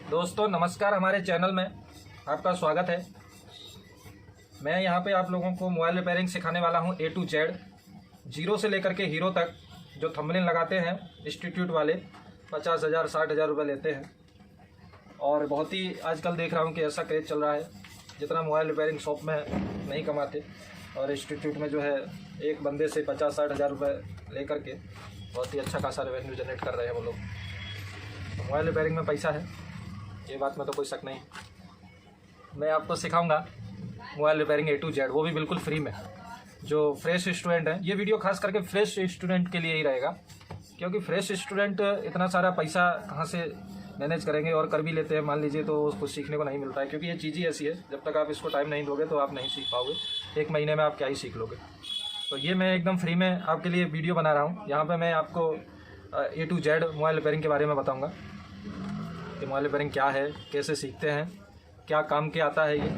दोस्तों नमस्कार, हमारे चैनल में आपका स्वागत है। मैं यहाँ पे आप लोगों को मोबाइल रिपेयरिंग सिखाने वाला हूँ A to Z, जीरो से लेकर के हीरो तक। जो थंबनेल लगाते हैं इंस्टीट्यूट वाले 50,000 60,000 रुपये लेते हैं। और बहुत ही आजकल देख रहा हूँ कि ऐसा क्रेज चल रहा है जितना मोबाइल रिपेयरिंग शॉप में नहीं कमाते, और इंस्टीट्यूट में जो है एक बंदे से 50-60 हज़ार रुपये ले करके बहुत ही अच्छा खासा रेवेन्यू जनरेट कर रहे हैं वो लोग। तो मोबाइल रिपेयरिंग में पैसा है, ये बात में तो कोई शक नहीं। मैं आपको सिखाऊंगा mobile repairing A to Z, वो भी बिल्कुल फ्री में। जो फ्रेश स्टूडेंट हैं, ये वीडियो खास करके फ्रेश स्टूडेंट के लिए ही रहेगा, क्योंकि फ्रेश स्टूडेंट इतना सारा पैसा कहाँ से मैनेज करेंगे, और कर भी लेते हैं मान लीजिए तो उसको सीखने को नहीं मिलता है। क्योंकि ये चीज़ ही ऐसी है, जब तक आप इसको टाइम नहीं दोगे तो आप नहीं सीख पाओगे। एक महीने में आप क्या ही सीख लोगे। तो ये मैं एकदम फ्री में आपके लिए वीडियो बना रहा हूँ। यहाँ पे मैं आपको A to Z mobile repairing के बारे में बताऊँगा कि मोबाइल रिपेयरिंग क्या है, कैसे सीखते हैं, क्या काम के आता है। ये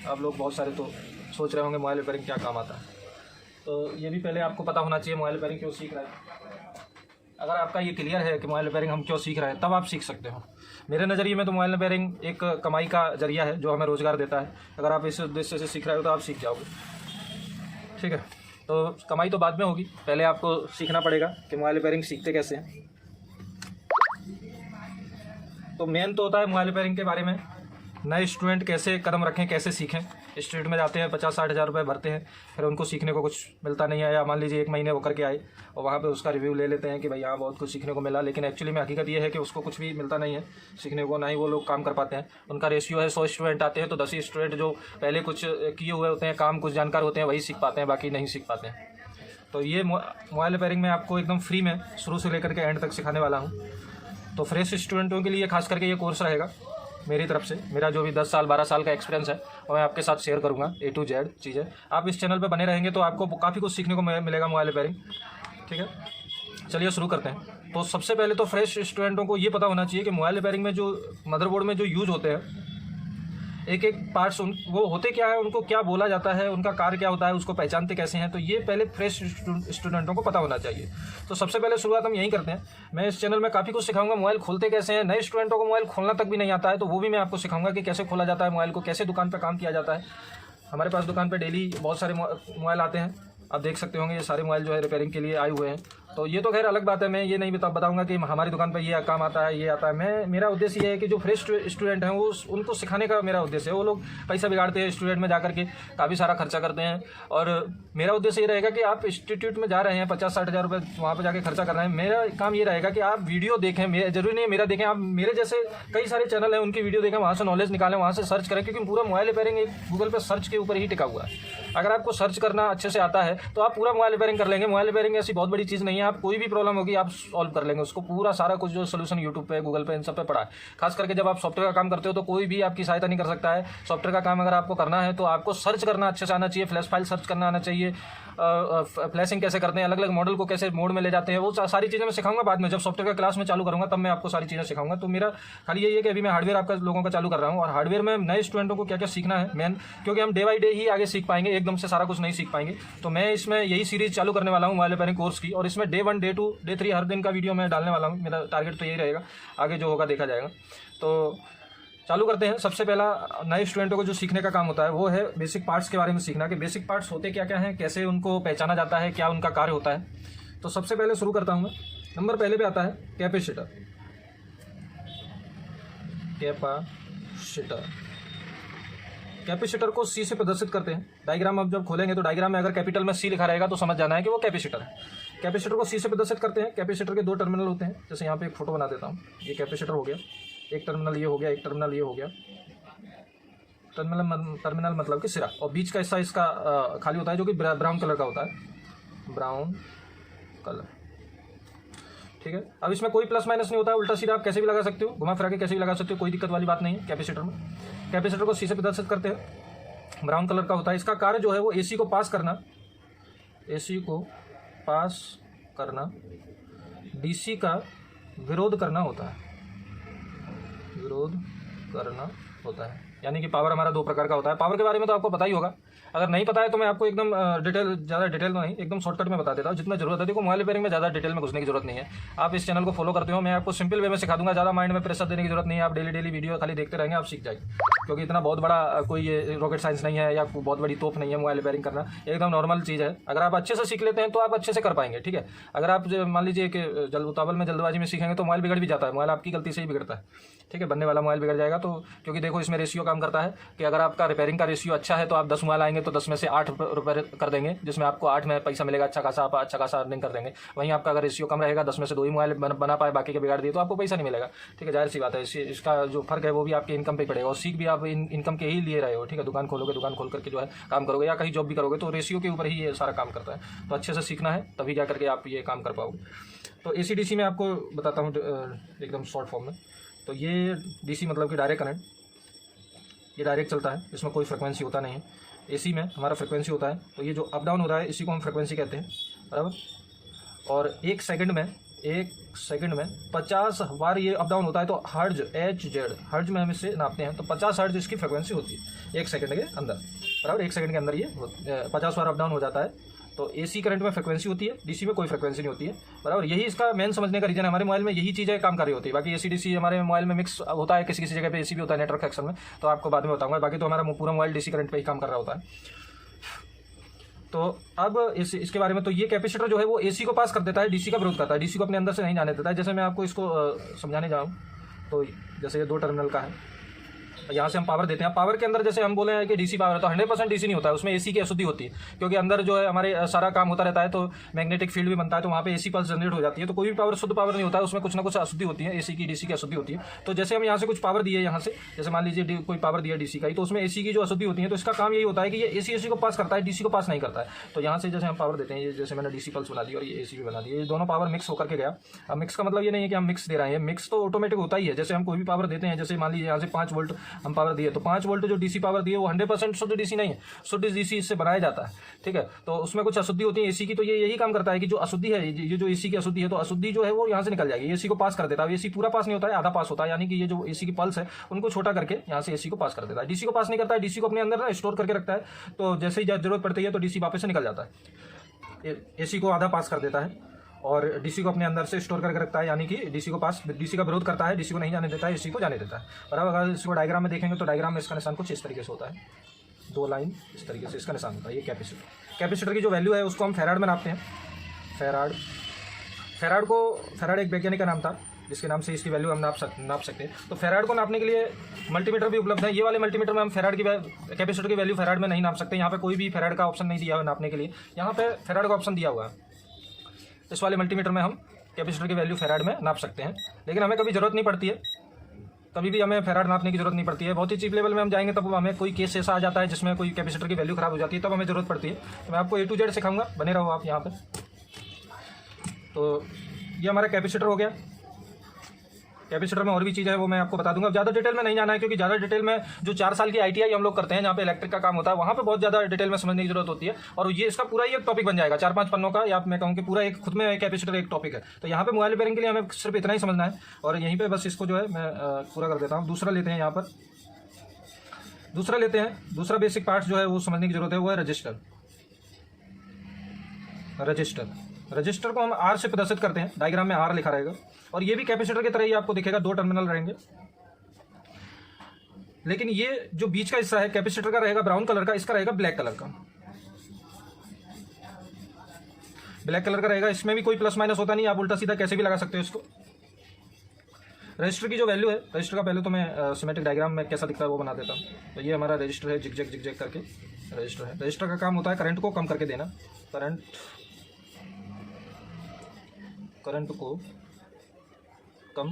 आप लोग बहुत सारे तो सोच रहे होंगे मोबाइल रिपेयरिंग क्या काम आता है, तो ये भी पहले आपको पता होना चाहिए मोबाइल रिपेयरिंग क्यों सीख रहे हैं। अगर आपका ये क्लियर है कि मोबाइल रिपेयरिंग हम क्यों सीख रहे हैं, तब आप सीख सकते हो। मेरे नज़रिए में तो मोबाइल रिपेयरिंग एक कमाई का जरिया है जो हमें रोज़गार देता है। अगर आप इस उद्देश्य से सीख रहे हो तो आप सीख जाओगे, ठीक है। तो कमाई तो बाद में होगी, पहले आपको सीखना पड़ेगा कि मोबाइल रिपेयरिंग सीखते कैसे हैं। तो मेन तो होता है मोबाइल रिपेयरिंग के बारे में नए स्टूडेंट कैसे कदम रखें, कैसे सीखें। इंस्टीट्यूट में जाते हैं, 50-60 हज़ार रुपये भरते हैं, फिर उनको सीखने को कुछ मिलता नहीं है। या मान लीजिए एक महीने वो करके आए और वहाँ पे उसका रिव्यू ले लेते हैं कि भाई यहाँ बहुत कुछ सीखने को मिला, लेकिन एक्चुअली में हकीकत ये है कि उसको कुछ भी मिलता नहीं है सीखने को, ना ही वो लोग काम कर पाते हैं। उनका रेशियो है 100 स्टूडेंट आते हैं तो 10 ही स्टूडेंट जो पहले कुछ किए हुए होते हैं, काम कुछ जानकार होते हैं, वही सीख पाते हैं, बाकी नहीं सीख पाते हैं। तो ये मोबाइल रिपेयरिंग में आपको एकदम फ्री में शुरू से लेकर के एंड तक सिखाने वाला हूँ। तो फ्रेश स्टूडेंटों के लिए खास करके ये कोर्स रहेगा मेरी तरफ से। मेरा जो भी 10 साल 12 साल का एक्सपीरियंस है वो मैं आपके साथ शेयर करूँगा। A to Z चीज़ें आप इस चैनल पे बने रहेंगे तो आपको काफ़ी कुछ सीखने को मिलेगा मोबाइल रिपेयरिंग, ठीक है। चलिए शुरू करते हैं। तो सबसे पहले तो फ्रेश स्टूडेंटों को ये पता होना चाहिए कि मोबाइल रिपेयरिंग में जो मदरबोर्ड में जो यूज़ होते हैं, एक एक पार्ट्स वो होते क्या है, उनको क्या बोला जाता है, उनका कार्य क्या होता है, उसको पहचानते कैसे हैं, तो ये पहले फ्रेश स्टूडेंटों को पता होना चाहिए। तो सबसे पहले शुरुआत हम यहीं करते हैं। मैं इस चैनल में काफ़ी कुछ सिखाऊंगा। मोबाइल खोलते कैसे हैं, नए स्टूडेंटों को मोबाइल खोलना तक भी नहीं आता है तो वो भी मैं आपको सिखाऊंगा कि कैसे खोला जाता है मोबाइल को, कैसे दुकान पर काम किया जाता है। हमारे पास दुकान पर डेली बहुत सारे मोबाइल आते हैं, आप देख सकते होंगे। ये सारे मोबाइल जो है रिपेयरिंग के लिए आए हुए हैं। तो ये तो खैर अलग बात है, मैं ये नहीं बताऊंगा कि हमारी दुकान पर ये काम आता है, ये आता है। मेरा उद्देश्य ये है कि जो फ्रेश स्टूडेंट हैं वो उनको सिखाने का मेरा उद्देश्य है। वो लोग पैसा बिगाड़ते हैं स्टूडेंट में जाकर के, काफ़ी सारा खर्चा करते हैं, और मेरा उद्देश्य ये रहेगा कि आप इंस्टीट्यूट में जा रहे हैं 50-60 हज़ार रुपये वहाँ पर जाके खर्चा कर रहे हैं। मेरा काम ये रहेगा कि आप वीडियो देखें, जरूरी नहीं है मेरा देखें, आप मेरे जैसे कई सारे चैनल हैं उनकी वीडियो देखें, वहाँ से नॉलेज निकालें, वहाँ से सर्च करें। क्योंकि पूरा मोबाइल रिपेयरिंग एक गूगल पर सर्च के ऊपर ही टिका हुआ है। अगर आपको सर्च करना अच्छे से आता है तो आप पूरा मोबाइल रिपेयरिंग कर लेंगे। मोबाइल रिपेयरिंग ऐसी बहुत बड़ी चीज़ नहीं है, आप कोई भी प्रॉब्लम होगी आप सॉल्व कर लेंगे उसको। पूरा सारा कुछ जो सोल्यूशन यूट्यूब पे, गूगल पे, इन सब पे पड़ा है। खास करके जब आप सॉफ्टवेयर का काम करते हो तो कोई भी आपकी सहायता नहीं कर सकता है। सॉफ्टवेयर का काम अगर आपको करना है तो आपको सर्च करना अच्छे से आना चाहिए, फ्लैश फाइल सर्च करना आना चाहिए, फ्लैशिंग कैसे करते हैं, अलग अलग मॉडल को कैसे मोड में ले जाते हैं, वो सारी चीज़ें मैं सिखाऊंगा बाद में। जब सॉफ्टवेयर का क्लास में चालू करूँगा तब मैं आपको सारी चीज़ें सिखाऊंगा। तो मेरा खाली यही है कि अभी मैं हार्डवेयर आपका लोगों का चालू कर रहा हूँ, और हार्डवेयर में नए स्टूडेंटों को क्या क्या सीखना है मेन, क्योंकि हम डे बाई डे ही आगे सीख पाएंगे, एकदम से सारा कुछ नहीं सीख पाएंगे। तो मैं इसमें यही सीरीज चालू करने वाला हूँ मोबाइल रिपेयरिंग कोर्स की, और इसमें डे 1 डे 2 डे 3 हर दिन का वीडियो मैं डालने वाला हूँ। मेरा टारगेट तो यही रहेगा, आगे जो होगा देखा जाएगा। तो चालू करते हैं। सबसे पहला नए स्टूडेंटों को जो सीखने का काम होता है वो है बेसिक पार्ट्स के बारे में सीखना, कि बेसिक पार्ट्स होते क्या क्या हैं, कैसे उनको पहचाना जाता है, क्या उनका कार्य होता है। तो सबसे पहले शुरू करता हूँ मैं। नंबर पहले पे आता है कैपेसिटर। कैपेसिटर को सी से प्रदर्शित करते हैं। डायग्राम अब जब खोलेंगे तो डायग्राम में अगर कैपिटल में सी लिखा रहेगा तो समझ जाना है कि वो कैपेसिटर है। कैपेसिटर को सी से प्रदर्शित करते हैं। कैपेसिटर के 2 टर्मिनल होते हैं, जैसे यहाँ पे एक फोटो बना देता हूँ। ये कैपेसिटर हो गया, एक टर्मिनल ये हो गया, एक टर्मिनल ये हो गया। टर्मिनल मतलब कि सिरा, और बीच का हिस्सा इसका खाली होता है जो कि ब्राउन कलर का होता है, ब्राउन कलर, ठीक है। अब इसमें कोई प्लस माइनस नहीं होता है, उल्टा सीधा आप कैसे भी लगा सकते हो, घुमा फिरा के कैसे भी लगा सकते हो, कोई दिक्कत वाली बात नहीं है कैपेसिटर में। कैपेसिटर को सी से प्रदर्शित करते हैं, ब्राउन कलर का होता है। इसका कार्य जो है वो एसी को पास करना, एसी को पास करना, डीसी का विरोध करना होता है, विरोध करना होता है। यानी कि पावर हमारा 2 प्रकार का होता है। पावर के बारे में तो आपको पता ही होगा। अगर नहीं पता है तो मैं आपको एकदम ज़्यादा डिटेल में नहीं, एकदम शॉर्टकट में बता देता हूँ जितना जरूरत है। देखो मोबाइल रिपेयरिंग में ज़्यादा डिटेल में घुसने की जरूरत नहीं है। आप इस चैनल को फॉलो करते हो, मैं आपको सिंपल वे में सिखा दूंगा, ज़्यादा माइंड में प्रेशर देने की जरूरत नहीं है। आप डेली वीडियो खाली देखते रहेंगे, आप सीख जाएंगे। क्योंकि इतना बहुत बड़ा कोई रॉकेट साइंस नहीं है या बहुत बड़ी तोप नहीं है मोबाइल रिपेयरिंग करना, एकदम नॉर्मल चीज़ है। अगर आप अच्छे से सीख लेते हैं तो आप अच्छे से कर पाएंगे, ठीक है। अगर आप मान लीजिए कि जल्दबाजी में सीखेंगे तो मोबाइल बिगड़ भी जाता है, मोबाइल आपकी गलती से ही बिगड़ता है, ठीक है। बनने वाला मोबाइल बिगड़ जाएगा। तो क्योंकि देखो इसमें रेशियो काम करता है कि अगर आपका रिपेयरिंग का रेशियो अच्छा है तो आप 10 मोबाइल आएंगे तो 10 में से 8 रिपेयर कर देंगे, जिसमें आपको 8 में पैसा मिलेगा, अच्छा खासा, आप अच्छा खासा अर्निंग कर देंगे। वहीं आपका अगर रेशियो कम रहेगा, 10 में से 2 ही मोबाइल बना पाए, बाकी के बिगाड़ दिए, तो आपको पैसा नहीं मिलेगा, ठीक है। जाहिर सी बात है, इसका जो फर्क है वो भी आपके इनकम पे पड़ेगा। और सीख भी आप इनकम के ही लिए रहे हो, ठीक है। दुकान खोलोगे, दुकान खोल करके जो है काम करोगे या कहीं जॉब भी करोगे तो रेशियो के ऊपर ही ये सारा काम करता है। तो अच्छे से सीखना है तभी जा करके आप ये काम कर पाओगे। तो AC/DC में आपको बताता हूँ एकदम शॉर्ट फॉर्म में। तो ये DC मतलब कि डायरेक्ट करंट, ये डायरेक्ट चलता है, इसमें कोई फ्रिक्वेंसी होता नहीं है। AC में हमारा फ्रिक्वेंसी होता है। तो ये जो अप डाउन होता है इसी को हम फ्रिक्वेंसी कहते हैं, बराबर। और एक सेकंड में 50 बार ये अप डाउन होता है। तो हर्ज, HZ हर्ज में हम इससे नापते हैं। तो 50 हर्ज इसकी फ्रिक्वेंसी होती है एक सेकंड के अंदर, बराबर। एक सेकंड के अंदर ये 50 बार अप डाउन हो जाता है। तो AC करंट में फ्रिक्वेंसी होती है, DC में कोई फ्रिक्वेंसी नहीं होती है, बराबर। यही इसका मेन समझने का रीजन है। हमारे मोबाइल में यही चीज़ें काम कर रही होती है। बाकी AC/DC हमारे मोबाइल में मिक्स होता है, किसी जगह पे AC भी होता है नेटवर्क सेक्शन में, तो आपको बाद में बताऊंगा। बाकी तो हमारा पूरा मोबाइल DC करंट पे ही काम कर रहा होता है। तो अब इसके बारे में, तो ये कैपेसिटर जो है वो AC को पास कर देता है, DC का विरोध करता है, DC को अपने अंदर से नहीं जाने देता है। जैसे मैं आपको इसको समझाने जाऊँ तो जैसे ये 2 टर्मिनल का है, यहाँ से हम पावर देते हैं। पावर के अंदर जैसे हम बोले हैं कि DC पावर है, तो 100% DC नहीं होता है, उसमें AC की अशुद्धि होती है। क्योंकि अंदर जो है हमारे सारा काम होता रहता है, तो मैग्नेटिक फील्ड भी बनता है, तो वहाँ पे AC पल्स जनरेट हो जाती है। तो कोई भी पावर शुद्ध पावर नहीं होता है, उसमें कुछ ना कुछ अशुद्धि होती है, AC की DC की अशुद्धि होती है। तो जैसे हम यहाँ से कुछ पावर दिए, यहाँ से जैसे मान लीजिए कोई पावर दिया DC का ही, तो उसमें AC की जो अशुद्धि होती है, तो इसका काम यही होता है कि ये AC को पास करता है, DC को पास नहीं करता है। तो यहाँ से जैसे हम पावर देते हैं, ये जैसे मैंने DC पल्स बना दी और ये AC भी बना दी, ये दोनों पावर मिक्स होकर के गया। अब मिक्स का मतलब ये नहीं है कि हम मिक्स दे रहे हैं, मिक्स तो ऑटोमेटिक होता ही है। जैसे हम कोई भी पावर देते हैं, जैसे मान लीजिए यहाँ से 5 वोल्ट हम पावर दिए, तो 5 वोल्ट जो DC पावर दिए वो 100% शुद्ध DC नहीं है, शुद्ध DC इससे बनाया जाता है, ठीक है। तो उसमें कुछ अशुद्धि होती है AC की। तो ये यही काम करता है कि जो अशुद्धि है, ये जो AC की अशुद्धि है, तो अशुद्धि जो है वो यहाँ से निकल जाएगी, AC को पास कर देता है। AC पूरा पास नहीं होता है, आधा पास होता है, यानी कि ये जो AC की पल्स है उनको छोटा करके यहाँ से AC को पास कर देता है। DC को पास नहीं करता है, DC को अपने अंदर ना स्टोर करके रखता है। तो जैसे ही जरूरत पड़ती है तो DC वापस से निकल जाता है। AC को आधा पास कर देता है और DC को अपने अंदर से स्टोर करके रखता है, यानी कि DC को पास, DC का विरोध करता है, DC को नहीं जाने देता है, AC को जाने देता है, बराबर। अगर इसको डायग्राम में देखेंगे तो डायग्राम में इसका निशान कुछ इस तरीके से होता है, 2 लाइन इस तरीके से इसका निशान होता है। ये कैपेसिटर की जो वैल्यू है उसको हम फैराड में नापते हैं। फैराड एक वैज्ञानिक का नाम था जिसके नाम से इसकी वैल्यू हम नाप सकते हैं। तो फैराड को नापने के लिए मल्टीमीटर भी उपलब्ध है। ये वाले मल्टीमीटर में हम फैराड की कैपेसिटर की वैल्यू फैराड में नहीं नाप सकते। यहाँ पे कोई भी फैराड का ऑप्शन नहीं दिया हुआ नापने के लिए, यहाँ पे फैराड का ऑप्शन दिया हुआ है। इस वाले मल्टीमीटर में हम कैपेसिटर की वैल्यू फैराड में नाप सकते हैं, लेकिन हमें कभी जरूरत नहीं पड़ती है, कभी भी हमें फैराड नापने की जरूरत नहीं पड़ती है। बहुत ही चीप लेवल में हम जाएंगे तब हमें कोई केस ऐसा आ जाता है जिसमें कोई कैपेसिटर की वैल्यू खराब हो जाती है, तब हमें जरूरत पड़ती है। तो मैं आपको A to Z सिखाऊंगा, बने रहो आप यहाँ पे। तो ये हमारा कैपेसिटर हो गया। कैपेसिटर में और भी चीज़ है वो मैं आपको बता दूंगा। ज़्यादा डिटेल में नहीं जाना है, क्योंकि ज़्यादा डिटेल में जो 4 साल की ITI हम लोग करते हैं, जहाँ पे इलेक्ट्रिक का काम होता है, वहाँ पे बहुत ज़्यादा डिटेल में समझने की जरूरत होती है। और ये इसका पूरा ही एक टॉपिक बन जाएगा, 4-5 पन्नों का, या मैं कहूँ कि पूरा एक खुद में कैपेसिटर एक टॉपिक है। तो यहाँ पे मोबाइल रिपेयरिंग के लिए हमें सिर्फ इतना ही समझना है, और यहीं पर बस इसको जो है मैं पूरा कर देता हूँ। दूसरा लेते हैं, यहाँ पर दूसरा बेसिक पार्ट जो है वो समझने की जरूरत है, वो है रजिस्टर को हम R से प्रदर्शित करते हैं। डायग्राम में R लिखा रहेगा, और ये भी कैपेसिटर की तरह ही आपको दिखेगा, 2 टर्मिनल रहेंगे। लेकिन ये जो बीच का हिस्सा है कैपेसिटर का रहेगा ब्राउन कलर का, इसका रहेगा ब्लैक कलर का रहेगा। इसमें भी कोई प्लस माइनस होता नहीं, आप उल्टा सीधा कैसे भी लगा सकते हो इसको। रजिस्टर की जो वैल्यू है, रजिस्टर का पहले तो मैं सिमेट्रिक डायग्राम में कैसा दिखता है वो बना देता हूँ। तो ये हमारा रजिस्टर है, जिग करके रजिस्टर है। रजिस्टर का काम होता है करंट को कम करके देना, करंट को कम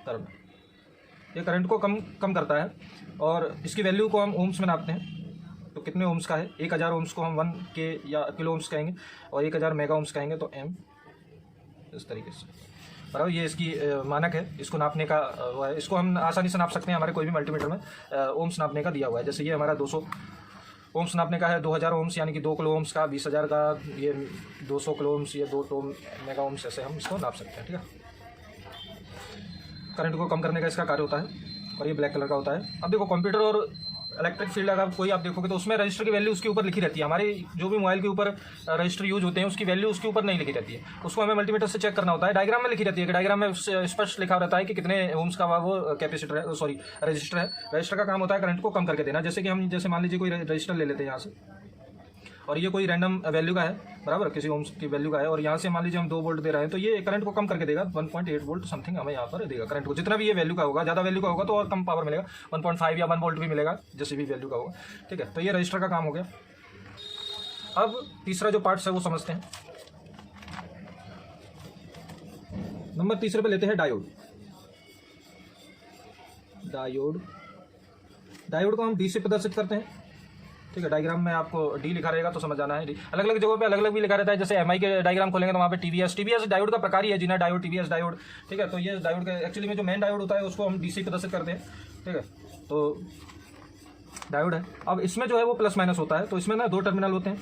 करना। ये करंट को कम करता है, और इसकी वैल्यू को हम ओम्स में नापते हैं। तो कितने ओम्स का है, 1000 ओम्स को हम 1 के या किलो ओम्स कहेंगे, और 1000 मेगा ओम्स कहेंगे, तो M इस तरीके से, बराबर। ये इसकी मानक है, इसको नापने का वो है। इसको हम आसानी से नाप सकते हैं, हमारे कोई भी मल्टीमीटर में ओम्स नापने का दिया हुआ है। जैसे ये हमारा 200 ओम्स नापने का है, 2000 ओम्स यानी कि 2 किलो ओम्स का, 20,000 का, ये 200 किलो ओम्स, ये 2 मेगा ओम्स, ऐसे हम इसको नाप सकते हैं, ठीक है। करंट को कम करने का इसका कार्य होता है, और ये ब्लैक कलर का होता है। अब देखो कंप्यूटर और इलेक्ट्रिक फील्ड अगर कोई आप देखोगे तो उसमें रजिस्टर की वैल्यू उसके ऊपर लिखी रहती है। हमारे जो भी मोबाइल के ऊपर रजिस्टर यूज होते हैं उसकी वैल्यू उसके ऊपर नहीं लिखी रहती है, उसको हमें मल्टीमीटर से चेक करना होता है। डायग्राम में लिखी रहती है कि डायग्राम में स्पष्ट लिखा रहता है कि कितने ओम्स का वो कैपेसिटर है, सॉरी रजिस्टर है। रजिस्टर का काम होता है करंट को कम करके देना। जैसे कि हम जैसे मान लीजिए कोई रजिस्टर ले लेते हैं यहाँ से, और ये कोई रैंडम वैल्यू का है, बराबर, किसी ओम्स की वैल्यू का है, और यहाँ से मान लीजिए हम 2 वोल्ट दे रहे हैं, तो ये करंट को कम करके देगा। 1.8 वोल्ट समथिंग हमें यहाँ पर देगा करंट को। जितना भी ये वैल्यू का होगा, ज़्यादा वैल्यू का होगा तो और कम पावर मिलेगा, 1.5 या 1 वोल्ट भी मिलेगा, जैसे भी वैल्यू का होगा। ठीक है, तो ये रजिस्टर का काम हो गया। अब तीसरा जो पार्ट्स है वो समझते हैं। नंबर तीसरे पे लेते हैं डायोड। डायोड को हम डी से प्रदर्शित करते हैं। ठीक है, डायग्राम में आपको डी लिखा रहेगा तो समझ आना है। डी अलग अलग जगहों पे अलग अलग भी लिखा रहता है। जैसे एमआई के डायग्राम खोलेंगे तो वहाँ पे टीवीएस डायोड का प्रकार ही है, जीना डायोड, टीवीएस डायोड। ठीक है, तो ये डायोड का एक्चुअली में जो मेन डायोड होता है उसको हम डी से प्रदर्शित करते हैं। ठीक है, तो डायोड है। अब इसमें जो है वो प्लस माइनस होता है, तो इसमें ना 2 टर्मिनल होते हैं।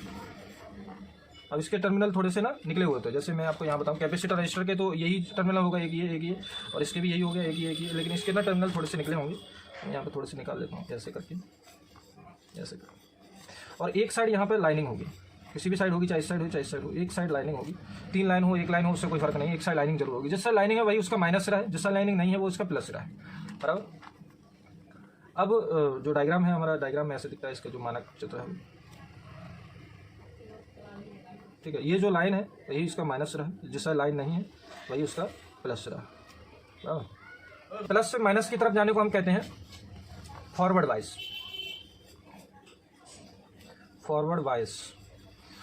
अब इसके टर्मिनल थोड़े से ना निकले हुए थे, जैसे मैं आपको यहाँ बताऊँ कैपेसिटर रजिस्टर के तो यही टर्मिनल होगा, एक ये, और इसके भी यही हो गया, एक ये, लेकिन इसके ना टर्मिनल थोड़े से निकले होंगे। मैं यहाँ पे थोड़े से निकाल लेता हूँ ऐसे करके, ऐसे करके। और एक साइड यहाँ पे लाइनिंग होगी, किसी भी साइड होगी, चाहे इस साइड हो चाहे इस साइड हो, एक साइड लाइनिंग होगी। 3 लाइन हो, 1 लाइन हो, उससे कोई फर्क नहीं, एक साइड लाइनिंग जरूर होगी। जिस साइड लाइनिंग है वही उसका माइनस सिरा है, जिस साइड लाइनिंग नहीं है वो उसका प्लस सिरा है, बराबर। अब जो डायग्राम है हमारा, डायग्राम में ऐसे दिखता है, इसका जो मानक चित्र है। ठीक है, ये जो लाइन है यही इसका माइनस सिरा है, जिस साइड लाइन नहीं है वही उसका प्लस सिरा है। प्लस से माइनस की तरफ जाने को हम कहते हैं फॉरवर्ड वाइस,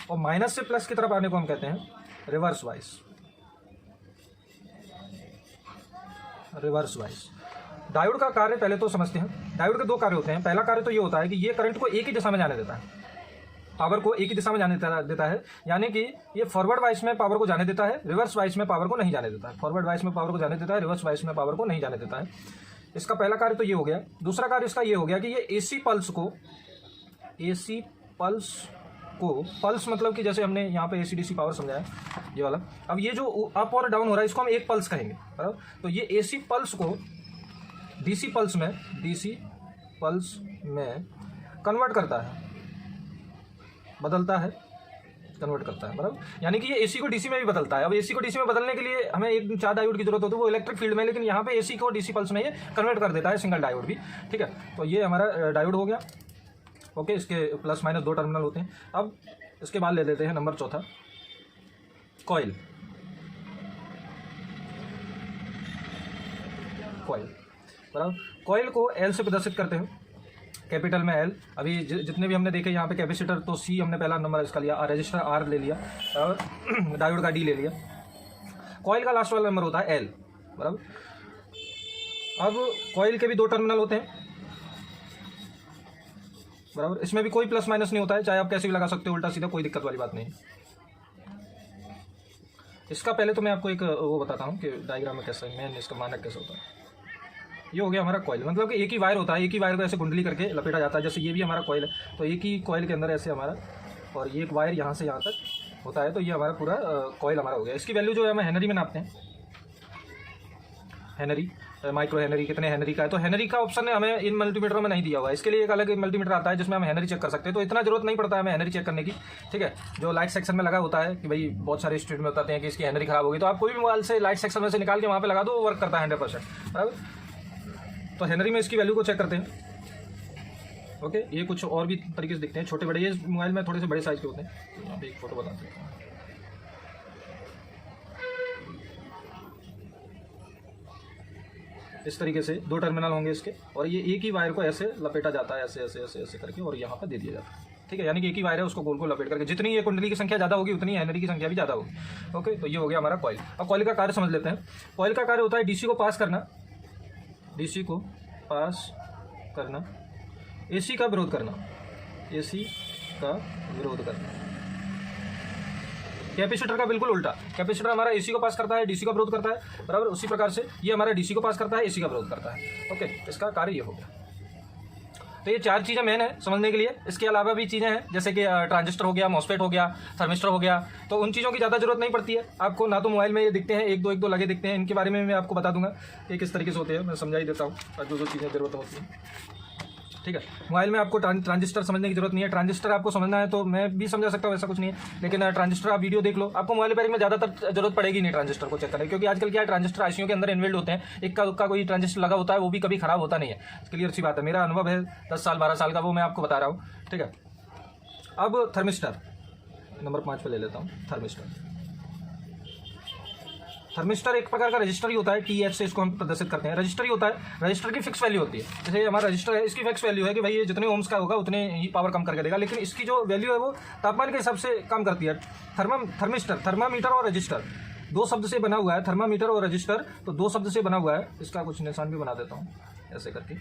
और माइनस से प्लस की तरफ आने को हम कहते हैं रिवर्स वाइस। डायोड का कार्य पहले तो समझते हैं। डायोड के 2 कार्य होते हैं। पहला कार्य तो ये होता है कि ये करंट को एक ही दिशा में जाने देता है, पावर को एक ही दिशा में जाने देता है, यानी कि ये फॉरवर्ड वाइस में पावर को जाने देता है, रिवर्स वाइस में पावर को नहीं जाने देता है। फॉरवर्ड वाइस में पावर को जाने देता है, रिवर्स वाइस में पावर को नहीं जाने देता है। इसका पहला कार्य तो ये हो गया। दूसरा कार्य इसका ये हो गया कि ये एसी पल्स पल्स मतलब कि जैसे हमने यहाँ पे एसी-डीसी पावर समझाया ये वाला। अब ये जो अप और डाउन हो रहा है इसको हम एक पल्स कहेंगे, बराबर। तो ये एसी पल्स को डीसी पल्स में कन्वर्ट करता है, कन्वर्ट करता है, बराबर। यानी कि ये एसी को डीसी में भी बदलता है। अब एसी को डीसी में बदलने के लिए हमें 4 डायोड की जरूरत होती है, वो इलेक्ट्रिक फील्ड में, लेकिन यहाँ पे एसी को डीसी पल्स में ये कन्वर्ट कर देता है, सिंगल डायोड भी। ठीक है, तो ये हमारा डायोड हो गया। ओके, इसके प्लस माइनस 2 टर्मिनल होते हैं। अब इसके बाद ले लेते हैं नंबर चौथा, कॉइल, बराबर। कॉइल को एल से प्रदर्शित करते हैं, कैपिटल में एल। अभी जितने भी हमने देखे यहाँ पे कैपेसिटर तो सी हमने पहला नंबर इसका लिया, रजिस्टर आर ले लिया, और डायोड का डी ले लिया। कॉइल का लास्ट वाला नंबर होता है एल, बराबर। अब कॉइल के भी 2 टर्मिनल होते हैं, बराबर। इसमें भी कोई प्लस माइनस नहीं होता है, चाहे आप कैसे भी लगा सकते हो, उल्टा सीधा, कोई दिक्कत वाली बात नहीं। इसका पहले तो मैं आपको एक वो बताता हूँ कि डायग्राम में कैसा है, मेन इसका मानक कैसा होता है। ये हो गया हमारा कॉइल, मतलब कि एक ही वायर होता है, एक ही वायर को ऐसे कुंडली करके लपेटा जाता है। जैसे ये भी हमारा कॉइल है, तो एक ही कॉइल के अंदर ऐसे हमारा, और ये एक वायर यहाँ से यहाँ तक होता है, तो ये हमारा पूरा कॉइल हमारा हो गया। इसकी वैल्यू जो है हम हेनरी में नापते हैं, हेनरी, माइक्रो हेनरी, कितने हेनरी का है। तो हेनरी का ऑप्शन हमें इन मल्टीमीटर में नहीं दिया हुआ है, इसके लिए एक अलग मल्टीमीटर आता है जिसमें हम हेनरी चेक कर सकते हैं। तो इतना जरूरत नहीं पड़ता है हमें हेनरी चेक करने की। ठीक है, जो लाइट सेक्शन में लगा होता है कि भाई बहुत सारे स्टूडेंट में बताते हैं कि इसकी हेनरी खराब होगी, तो आप कोई भी मोबाइल से लाइट सेक्शन में से निकाल के वहाँ पे लगा दो, वो वर्क करता है 100%, बराबर। तो हेनरी में इसकी वैल्यू को चेक करते हैं। ओके, ये कुछ और भी तरीके से दिखते हैं, छोटे बड़े, ये मोबाइल में थोड़े से बड़े साइज के होते हैं। तो यहाँ पे एक फोटो बताते हैं। इस तरीके से 2 टर्मिनल होंगे इसके, और ये एक ही वायर को ऐसे लपेटा जाता है, ऐसे ऐसे ऐसे ऐसे करके, और यहाँ पर दे दिया जाता है। ठीक है, यानी कि एक ही वायर है, उसको गोल को लपेट करके, जितनी ये कुंडली की संख्या ज़्यादा होगी उतनी हेनरी की संख्या भी ज़्यादा होगी। ओके, तो ये हो गया हमारा कॉइल। अब कॉइल का कार्य समझ लेते हैं। कॉइल का कार्य होता है डीसी को पास करना, एसी का विरोध करना, कैपेसिटर का बिल्कुल उल्टा। कैपेसिटर हमारा एसी को पास करता है, डीसी का विरोध करता है, बराबर। उसी प्रकार से ये हमारा डीसी को पास करता है, एसी का विरोध करता है। ओके, इसका कार्य ये हो गया। तो ये 4 चीज़ें मेन है समझने के लिए। इसके अलावा भी चीज़ें हैं, जैसे कि ट्रांजिस्टर हो गया, मॉसफेट हो गया, थर्मिस्टर हो गया। तो उन चीज़ों की ज़्यादा जरूरत नहीं पड़ती है आपको, ना तो मोबाइल में ये दिखते हैं, एक दो लगे दिखते हैं। इनके बारे में मैं आपको बता दूंगा कि किस तरीके से होते हैं, मैं समझा ही देता हूँ जो चीज़ें ज़रूरत होती हैं। ठीक है। मोबाइल में आपको ट्रांजिस्टर समझने की जरूरत नहीं है। ट्रांजिस्टर आपको समझना है तो मैं भी समझा सकता हूँ, ऐसा कुछ नहीं है, लेकिन ट्रांजिस्टर आप वीडियो देख लो, आपको मोबाइल रिपेयरिंग में ज़्यादातर जरूरत पड़ेगी नहीं ट्रांजिस्टर को चेक करने, क्योंकि आजकल क्या है, ट्रांजिस्टर आईसीयू के अंदर इनबिल्ड होते हैं, इक्का दुक्का कोई ट्रांजिस्टर लगा होता है, वो भी कभी खराब होता नहीं है। क्लियर सी बात है, मेरा अनुभव है 10 साल 12 साल का, वो मैं आपको बता रहा हूँ, ठीक है। अब थर्मिस्टर नंबर 5 पे ले लेता हूँ। थर्मिस्टर एक प्रकार का रजिस्टर ही होता है, TH से इसको हम प्रदर्शित करते हैं। रजिस्टर ही होता है, रजिस्टर की फिक्स वैल्यू होती है। जैसे हमारा रजिस्टर है, इसकी फिक्स वैल्यू है कि भाई ये जितने ओम्स का होगा उतने ही पावर कम करके देगा, लेकिन इसकी जो वैल्यू है वो तापमान के हिसाब से कम करती है। थर्मिस्टर, थर्मामीटर और रजिस्टर दो शब्द से बना हुआ है, थर्मामीटर और रजिस्टर तो दो शब्द से बना हुआ है। इसका कुछ निशान भी बना देता हूँ ऐसे करके,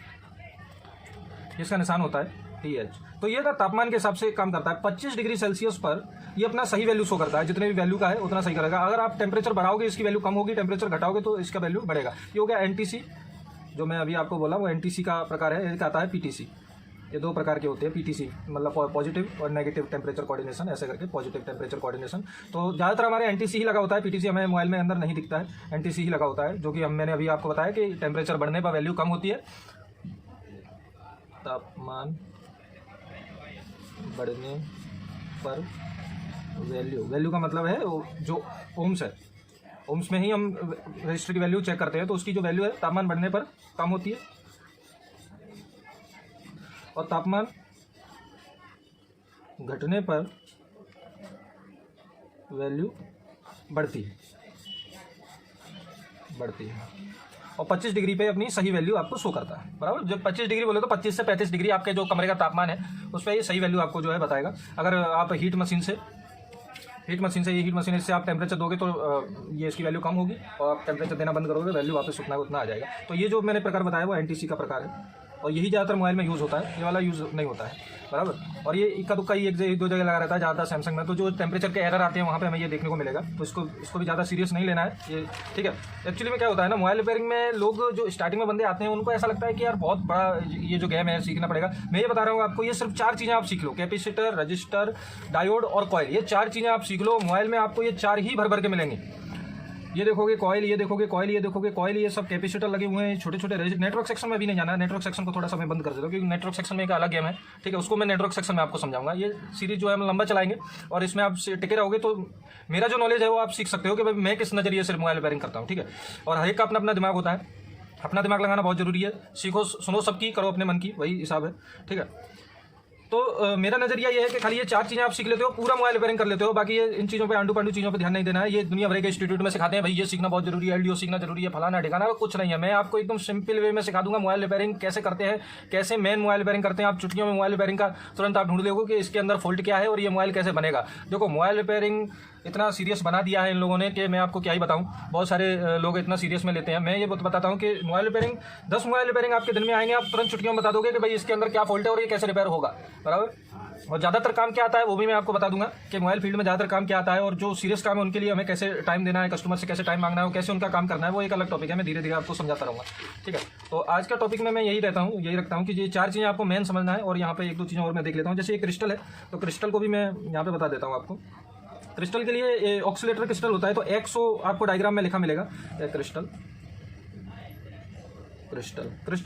इसका निशान होता है TH। तो ये तापमान के हिसाब से काम करता है। 25 डिग्री सेल्सियस पर ये अपना सही वैल्यू शो करता है, जितने भी वैल्यू का है उतना सही करेगा। अगर आप टेम्परेचर बढ़ाओगे इसकी वैल्यू कम होगी, टेम्परेचर घटाओगे तो इसका वैल्यू बढ़ेगा। ये हो गया NTC, जो मैं अभी आपको बोला वो NTC का प्रकार है। एक आता है PTC, ये दो प्रकार के होते हैं। PTC मतलब पॉजिटिव और नेगेटिव टेम्परेचर कोऑर्डिनेशन, ऐसे करके पॉजिटिव टेम्परेचर कोऑर्डिनेशन। तो ज़्यादातर हमारे NTC ही लगा होता है, PTC हमें मोबाइल में अंदर नहीं दिखता है, NTC ही लगा होता है, जो कि मैंने अभी आपको बताया कि टेम्परेचर बढ़ने पर वैल्यू कम होती है, तापमान बढ़ने पर वैल्यू का मतलब है जो ओम्स है, ओम्स में ही हम रजिस्टर की वैल्यू चेक करते हैं, तो उसकी जो वैल्यू है तापमान बढ़ने पर कम होती है और तापमान घटने पर वैल्यू बढ़ती है। और 25 डिग्री पे अपनी सही वैल्यू आपको शो करता है, बराबर। जब 25 डिग्री बोले तो 25 से 35 डिग्री आपके जो कमरे का तापमान है उस पर ये सही वैल्यू आपको जो है बताएगा। अगर आप हीट मशीन से ये हीट मशीन इससे आप टेम्परेचर दोगे तो ये इसकी वैल्यू कम होगी, और आप टेम्परेचर देना बंद करोगे वैल्यू वापस उतना उतना आ जाएगा। तो ये जो मैंने प्रकार बताया वो NTC का प्रकार है, और यही ज़्यादातर मोबाइल में यूज़ होता है, ये वाला यूज़ नहीं होता है, बराबर। और ये इक्का दुक्का ही एक दो जगह लगा रहता है ज़्यादातर सैमसंग में। तो जो टेम्परेचर के एरर आते हैं वहाँ पे हमें ये देखने को मिलेगा, तो इसको भी ज़्यादा सीरियस नहीं लेना है ये, ठीक है। एक्चुअली में क्या होता है ना, मोबाइल रिपेयरिंग में लोग जो स्टार्टिंग में बंदे आते हैं उनको ऐसा लगता है कि यार बहुत बड़ा ये जो गेम है सीखना पड़ेगा। मैं ये बता रहा हूँ आपको, ये सिर्फ 4 चीज़ें आप सीख लो, कैपेसिटर, रजिस्टर, डायोड और कॉइल। ये 4 चीज़ें आप सीख लो, मोबाइल में आपको ये 4 ही भर के मिलेंगे। ये देखोगे कॉइल, ये देखोगे कॉइल, ये देखोगे कॉइल, ये सब कैपेसिटर लगे हुए हैं, छोटे छोटे। नेटवर्क सेक्शन में भी नहीं जाना है, नेटवर्क सेक्शन को थोड़ा सा मैं बंद कर देता हूँ, क्योंकि नेटवर्क सेक्शन में एक अलग गेम है, ठीक है। उसको मैं नेटवर्क सेक्शन में आपको समझाऊंगा। ये सीरीज जो है हम लंबा चलाएंगे और इसमें आप टिके रहोगे तो मेरा जो नॉलेज है वो आप सीख सकते हो कि भाई मैं किस नजरिए से मोबाइल रिपेयरिंग करता हूँ, ठीक है। और हर एक का अपना अपना दिमाग होता है, अपना दिमाग लगाना बहुत जरूरी है। सीखो, सुनो सबकी, करो अपने मन की, वही हिसाब है, ठीक है। तो मेरा नजरिया ये है कि खाली ये 4 चीज़ें आप सीख लेते हो, पूरा मोबाइल रिपेयरिंग कर लेते हो। बाकी ये इन चीज़ों पे आंडू पांडू चीज़ों पे ध्यान नहीं देना है। ये दुनिया भर के इंस्टीट्यूट में सिखाते हैं भाई ये सीखना बहुत जरूरी है, LDO सीखना जरूरी है, फलाना ठिकाना, कुछ नहीं है। मैं आपको एकदम सिंपल वे में सिखा दूंगा मोबाइल रिपेयरिंग कैसे करते हैं, कैसे मेन मोबाइल रिपेयरिंग करते हैं। आप चुटकियों में मोबाइल रिपेयरिंग का तुरंत आप ढूंढ लोगे कि इसके अंदर फॉल्ट क्या है और ये मोबाइल कैसे बनेगा। देखो, मोबाइल रिपेयरिंग इतना सीरियस बना दिया है इन लोगों ने कि मैं आपको क्या ही बताऊं। बहुत सारे लोग इतना सीरियस में लेते हैं। मैं ये बताता हूं कि मोबाइल रिपेयरिंग 10 मोबाइल रिपेयरिंग आपके दिन में आएंगे, आप तुरंत चुटकियों में बता दोगे कि भाई इसके अंदर क्या फॉल्ट है और ये कैसे रिपेयर होगा, बराबर। और ज़्यादातर काम क्या आता है वो भी मैं आपको बता दूंगा कि मोबाइल फील्ड में ज़्यादातर काम क्या आता है, और जो सीरियस काम है उनके लिए हमें कैसे टाइम देना है, कस्टमर से कैसे टाइम मांगना है, कैसे उनका काम करना है, वो एक अलग टॉपिक है। मैं धीरे धीरे आपको समझाता रहूँगा, ठीक है। तो आज का टॉपिक में मैं यही रखता हूँ कि ये 4 चीज़ें आपको मेन समझना है, और यहाँ पे 1-2 चीज़ें और मैं देख लेता हूँ। जैसे ये क्रिस्टल है, तो क्रिस्टल को भी मैं यहाँ पे बता देता हूँ आपको। क्रिस्टल के लिए ऑक्सीलेटर क्रिस्टल होता है, तो 100 आपको डायग्राम में लिखा मिलेगा। क्रिस्टल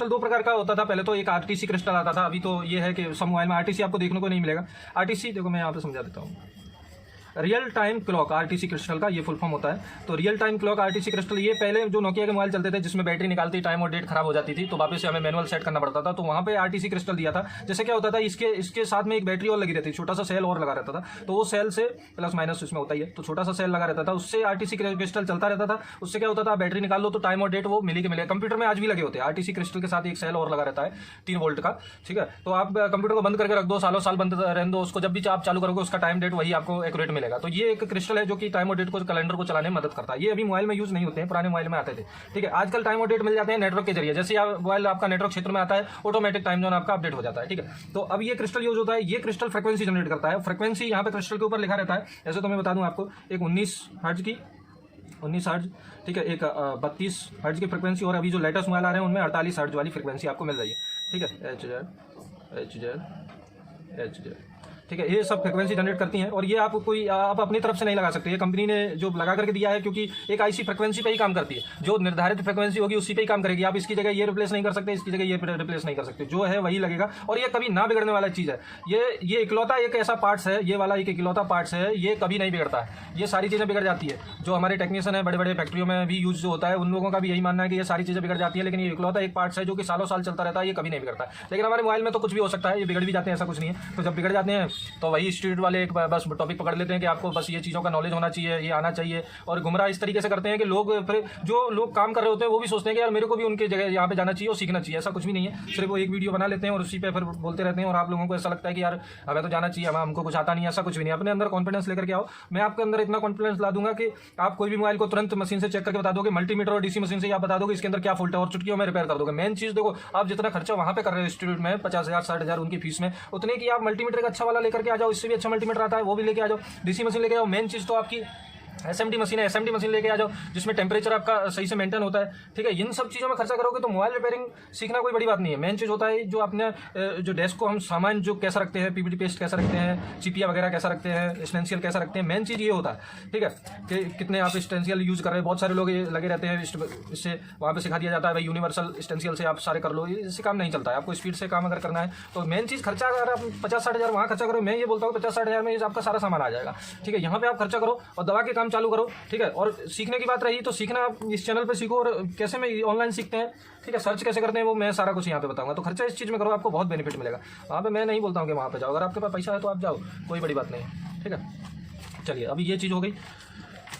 2 प्रकार का होता था पहले, तो एक RTC क्रिस्टल आता था। अभी तो ये है कि सब मोबाइल में RTC आपको देखने को नहीं मिलेगा। RTC देखो मैं यहाँ पे समझा देता हूँ। Real time clock RTC crystal का ये फुल फॉर्म होता है। तो real time clock RTC crystal, ये पहले जो नोकिया के मोबाइल चलते थे जिसमें बैटरी निकालती टाइम और डेट खराब हो जाती थी, तो वापस से हमें मैनुअल सेट करना पड़ता था, तो वहाँ पे RTC क्रिस्टल दिया था। जैसे क्या होता था, इसके साथ में एक बैटरी और लगी रहती, छोटा सा सेल और लगा रहता था, तो वो सेल से प्लस माइनस इसमें होता ही है, तो छोटा सा सेल लगा रहता था, उससे RTC क्रिस्टल चलता रहता था। उससे क्या होता था, बैटरी निकाल लो तो टाइम और डेट वो मिली के मिले। कंप्यूटर में आज भी लगे होते हैं RTC क्रिस्टल के साथ एक सेल और लगा रहता है 3 वोल्ट का, ठीक है। तो आप कंप्यूटर को बंद करके रख दो, सालों साल बंद रहने दो उसको, जब भी आप चालू करोगे उसका टाइम डेट वही आपको एक्यूरेट मिलेगा। तो ये एक क्रिस्टल है जो कि टाइम और डेट को, कैलेंडर को चलाने में मदद करता है। ये अभी मोबाइल में यूज नहीं होते हैं, पुराने मोबाइल में आते थे, ठीक है। आजकल टाइम और डेट मिल जाते हैं नेटवर्क के जरिए। जैसे मोबाइल आपका नेटवर्क क्षेत्र में आता है, ऑटोमेटिक टाइम जोन आपका अपडेट हो जाता है, ठीक है। तो अब ये क्रिस्टल यूज होता है, ये क्रिस्टल फ्रीक्वेंसी जनरेट करता है। फ्रीक्वेंसी यहाँ पे क्रिस्टल के ऊपर लिखा रहता है। जैसे तो मैं बता दूं आपको, एक 19 हर्ट्ज, ठीक है, एक 32 हर्ट्ज की फ्रीक्वेंसी, और अभी जो लेटेस्ट मोबाइल आ रहे हैं उनमें 48 हर्ट्ज वाली फ्रीक्वेंसी आपको मिल रही है, ठीक है। HZ। ठीक है, ये सब फ्रिक्वेंसी जनरेट करती हैं और ये आप अपनी तरफ से नहीं लगा सकते, ये कंपनी ने जो लगा करके दिया है, क्योंकि एक आईसी फ्रिक्वेंसी पे ही काम करती है, जो निर्धारित फ्रिक्वेंसी होगी उसी पे ही काम करेगी। आप इसकी जगह ये रिप्लेस नहीं कर सकते, इसकी जगह ये रिप्लेस नहीं कर सकते, जो है वही लगेगा और ये कभी ना बिगड़ने वाला चीज़ है। ये इकलौता एक ऐसा पार्ट्स है, ये वाला एक इकलौता पार्ट्स है, ये कभी नहीं बिगड़ता है। ये सारी चीज़ें बिगड़ जाती है, जो हमारे टेक्नीशियन है बड़े बड़े फैक्ट्रियों में भी यूज जो होता है, उन लोगों का भी यही मानना है कि ये सारी चीज़ें बिगड़ जाती है, लेकिन ये इकलौता एक पार्ट्स है जो कि सालों साल चलता रहता है, ये कभी नहीं बिगड़ता है। लेकिन हमारे मोबाइल में तो कुछ भी हो सकता है, ये बिगड़ भी जाते हैं, ऐसा कुछ नहीं है। तो जब बिगड़ जाते हैं तो वही इंस्टीट्यूट वाले एक बस टॉपिक पकड़ लेते हैं कि आपको बस ये चीज़ों का नॉलेज होना चाहिए, ये आना चाहिए, और गुमराह इस तरीके से करते हैं कि लोग फिर जो लोग काम कर रहे होते हैं वो भी सोचते हैं कि यार मेरे को भी उनकी जगह यहाँ पे जाना चाहिए और सीखना चाहिए। ऐसा कुछ भी नहीं है, सिर्फ वो एक वीडियो बना लेते हैं और उसी पे फिर बोलते रहते हैं और आप लोगों को ऐसा लगता है कि यार हमें तो जाना चाहिए, हमको कुछ आता नहीं है। ऐसा कुछ भी नहीं, अपने अंदर कॉन्फिडेंस लेकर के आओ। मैं आपके अंदर इतना कॉन्फिडेंस ला दूंगा कि आप कोई भी मोबाइल को तुरंत मशीन से चेक करके बता दोगे, मल्टीमीटर और डीसी मशीन से आप बता दोगे इसके अंदर क्या फॉल्ट है और चुटकियों में रिपेयर कर दोगे। मेन चीज़ देखो, आप जितना खर्चा वहाँ पे कर रहे हो इंस्टीट्यूट में 50,000 60,000 उनकी फीस में, उतने की आप मल्टीमीटर का अच्छा वाला लेकर के आ जाओ, इससे भी अच्छा मल्टीमीटर आता है वो भी लेके आ जाओ, डीसी मशीन लेके आओ। मेन चीज़ तो आपकी एसएमडी मशीन है, एसएमडी मशीन लेके आ जाओ जिसमें टेम्परेचर आपका सही से मेंटेन होता है। ठीक है, इन सब चीज़ों में खर्चा करोगे तो मोबाइल रिपेयरिंग सीखना कोई बड़ी बात नहीं है। मेन चीज़ होता है जो अपने जो डेस्क को हम सामान जो कैसा रखते हैं, पीवीडी पेस्ट कैसा रखते हैं, चिपिया वगैरह कैसा रखते हैं, स्टेंसियल कैसा रखते हैं, मेन चीज़ ये होता है। ठीक है, कि कितने आप स्टेंसियल यूज़ कर रहे हैं, बहुत सारे लोग ये लगे रहते हैं, इससे वहाँ पर सिखा दिया जाता है भाई यूनिवर्सल स्टेंसियल से आप सारे कर लो, इससे काम नहीं चलता है। आपको स्पीड से काम अगर करना है तो मेन चीज़ खर्चा, अगर आप 50-60,000 वहाँ खर्चा करो, मैं ये बोलता हूँ 50-60,000 में आपका सारा सामान आ जाएगा। ठीक है, यहाँ पे आप खर्चा करो और दवा के काम चालू करो। ठीक है, और सीखने की बात रही तो सीखना आप इस चैनल पे सीखो, और कैसे में ऑनलाइन सीखते हैं, ठीक है, सर्च कैसे करते हैं वो मैं सारा कुछ यहाँ पे बताऊंगा। तो खर्चा इस चीज़ में करो, आपको बहुत बेनिफिट मिलेगा। वहाँ पे मैं नहीं बोलता हूँ कि वहाँ पे जाओ, अगर आपके पास पैसा है तो आप जाओ, कोई बड़ी बात नहीं है। ठीक है, चलिए अभी ये चीज़ हो गई।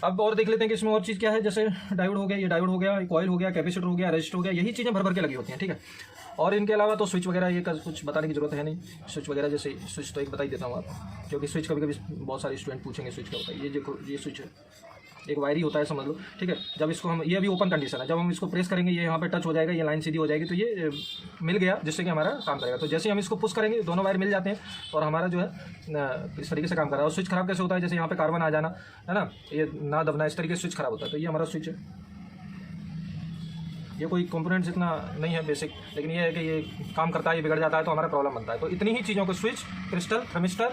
अब और देख लेते हैं कि इसमें और चीज़ क्या है। जैसे डायोड हो गया, ये डायोड हो गया, कॉइल हो गया, कैपेसिटर हो गया, रेजिस्टर हो गया, यही चीज़ें भर भर के लगी होती हैं। ठीक है, और इनके अलावा तो स्विच वगैरह ये कुछ बताने की जरूरत है नहीं। स्विच वगैरह जैसे स्विच तो एक बता ही देता हूँ आप, क्योंकि स्विच कभी कभी बहुत सारे स्टूडेंट पूछेंगे स्विच क्या होता है। ये स्विच है, एक वायरी होता है समझ लो। ठीक है, जब इसको हम, ये अभी ओपन कंडीशन है, जब हम इसको प्रेस करेंगे ये यहाँ पे टच हो जाएगा, ये लाइन सीधी हो जाएगी, तो ये मिल गया जिससे कि हमारा काम करेगा। तो जैसे ही हम इसको पुश करेंगे दोनों वायर मिल जाते हैं और हमारा जो है इस तरीके से काम कर रहा है। और स्विच खराब कैसे होता है, जैसे यहाँ पे कार्बन आ जाना है ना, ये ना दबना, इस तरीके से स्विच खराब होता है। तो ये हमारा स्विच है, ये कोई कंपोनेंट्स इतना नहीं है बेसिक, लेकिन ये है कि ये काम करता है, ये बिगड़ जाता है तो हमारा प्रॉब्लम बनता है। तो इतनी ही चीज़ों को, switch, crystal, thermistor,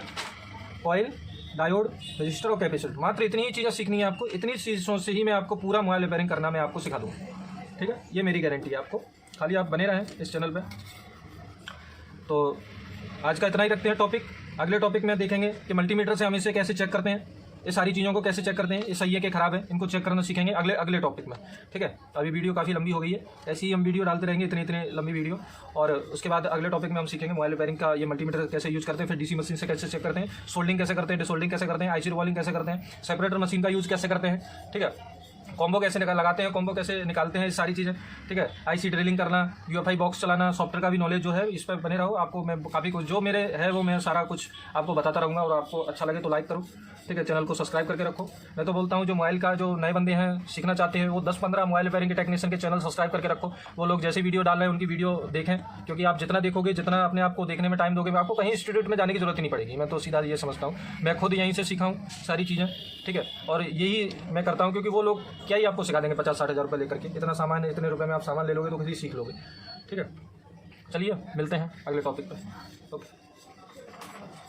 coil, diode, register और कैपेसिटर, मात्र इतनी ही चीज़ें सीखनी है आपको। इतनी चीज़ों से ही मैं आपको पूरा मोबाइल रिपेयरिंग करना मैं आपको सिखा दूँगा। ठीक है, ये मेरी गारंटी है आपको, खाली आप बने रहें इस चैनल पे। तो आज का इतना ही रखते हैं टॉपिक। अगले टॉपिक में देखेंगे कि मल्टीमीटर से हम इसे कैसे चेक करते हैं, ये सारी चीज़ों को कैसे चेक करते हैं, ये सही है कि खराब है, इनको चेक करना सीखेंगे अगले टॉपिक में। ठीक है, अभी वीडियो काफ़ी लंबी हो गई है, ऐसे ही हम वीडियो डालते रहेंगे, इतनी लंबी वीडियो। और उसके बाद अगले टॉपिक में हम सीखेंगे मोबाइल रिपेयरिंग का, ये मल्टीमीटर कैसे यूज़ करते हैं, फिर डीसी मशीन से कैसे चेक करते हैं, सोल्डिंग कैसे करते हैं, डिसोल्डिंग कैसे करते हैं, आईसी रोलिंग कैसे करते हैं, सेपरेटर मशीन का यूज़ कैसे करते हैं। ठीक है, कॉम्बो कैसे लगाते हैं, कॉम्बो कैसे निकालते हैं, ये सारी चीज़ें। ठीक है, आईसी ड्रिलिंग करना, यूएफआई बॉक्स चलाना, सॉफ्टवेयर का भी नॉलेज जो है, इस पर बने रहो। आपको मैं काफ़ी कुछ जो मेरे है वो मैं सारा कुछ आपको बताता रहूँगा, और आपको अच्छा लगे तो लाइक करो। ठीक है, चैनल को सब्सक्राइब करके रखो। मैं तो बोलता हूँ जो मोबाइल का, जो नए बंदे हैं सीखना चाहते हैं, वो 10-15 मोबाइल रिपेयरिंग के टेक्नीशियन के चैनल सब्सक्राइब करके रखो। वो लोग जैसे वीडियो डाल रहे हैं उनकी वीडियो देखें, क्योंकि आप जितना देखोगे, जितना अपने आप को देखने में टाइम दोगे, आपको कहीं इंस्टीट्यूट में जाने की जरूरत ही नहीं पड़ेगी। मैं तो सीधा ये समझता हूँ, मैं खुद यहीं से सीखा हूँ सारी चीज़ें। ठीक है, और यही मैं करता हूँ, क्योंकि वो लोग क्या ही आपको सिखा देंगे 50-60 हज़ार रुपये लेकर के। इतना सामान है, इतने रुपये में आप सामान ले लोगे तो किसी सीख लोगे। ठीक है, चलिए मिलते हैं अगले टॉपिक पर। ओके।